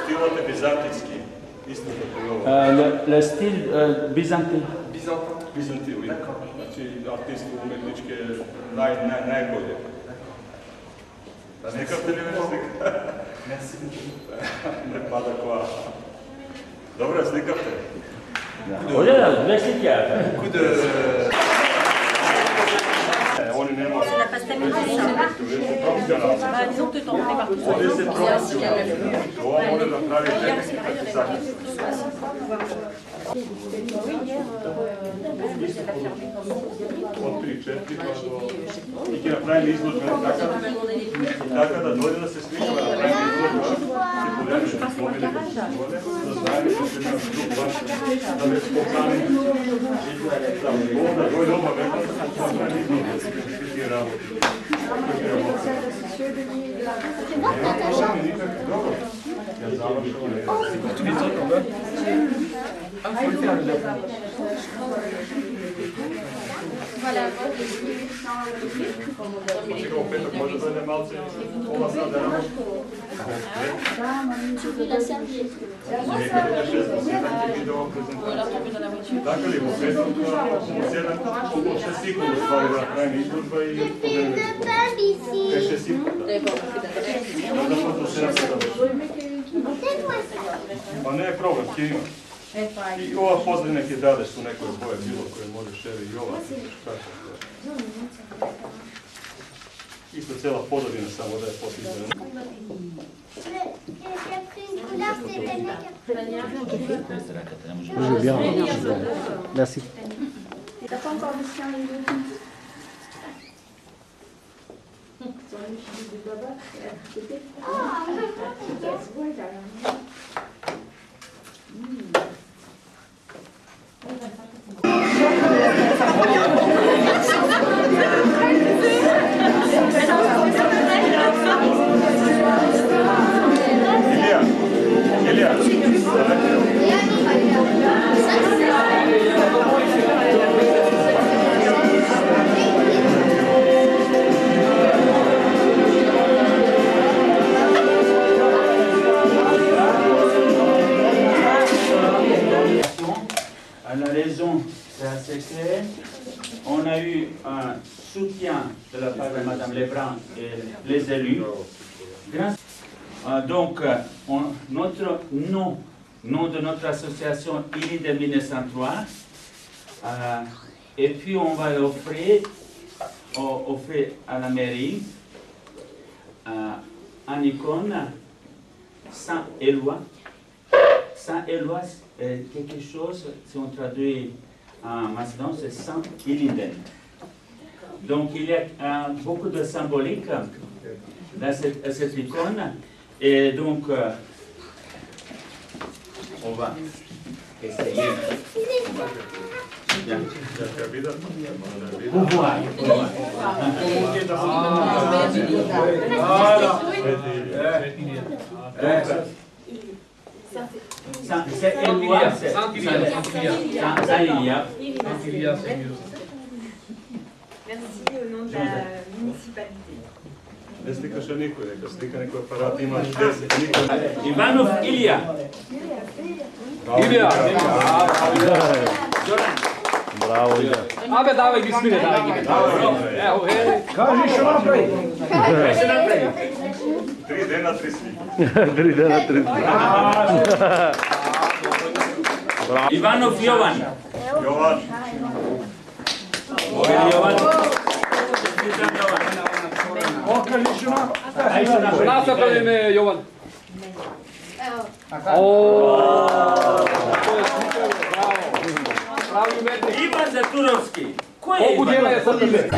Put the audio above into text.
Стилът е византийски. Истината е това. Le style byzantin. Византил. Значи артистко уметнички е най-болje. Сникавте ли ме? Не пада кола. Добре, сникавте. Оле, две слики. Oni nemaju. Ovdje se profesionalno. Ovo mora napraviti tehnički pretisak. Od 3-4 pa do... I će napraviti izložbe tako da dođe da se slikava napraviti izložbe i pogledati što smo bili da znaju što se nas tu baš da već pokani da dođe oba veka da se napraviti izložbe. Сега у петък може да бъде малце пола сад да работи. Некъде 6-7 видео презентации. Така ли, у петък ще си това да направим изложба и поделим те ще си да фотосирам се да беше. Pa ne je problem, ti ima. I ova pozadina ti dadeš u nekoj boje, bilo koje možeš evi i ova. Isto cijela pozadina samo da je potizana. Je bien. Merci. T'as pas encore mis sur les deux. Sur les filles de Baba, c'était... Ah, La raison, c'est assez clair. On a eu un soutien de la part de Mme Lebrun et les élus. Donc, notre nom de notre association, il est de 1903. Et puis, on va l'offrir à la mairie une icône sans Éloi. Sans Éloi, quelque chose, si on traduit en macédon, c'est sans Ilinden. Donc il y a beaucoup de symbolique dans cette icône. Et donc, on va essayer. Bien. Vous voir. C'est Éloi, c'est Saint-Ilia. Merci au nom de la municipalité. Ne slikaš je niko, neka slika neko aparat ima 10 niko. Ivanov Ilija. Ilija! Bravo, Ilija. Abe, davaj bismine, davaj gine. Evo, kaži što napravi. Što napravi? 3 dena, 3 slike. 3 dana, 3 slike. Ivanov Jovan. Jovan. Jovan. Pokaži što napravi. Što napravi me, Jovan? Oooo. Bravo. Pravi umetnik. Ivan Zaturovski. Koliko djela je sad ime?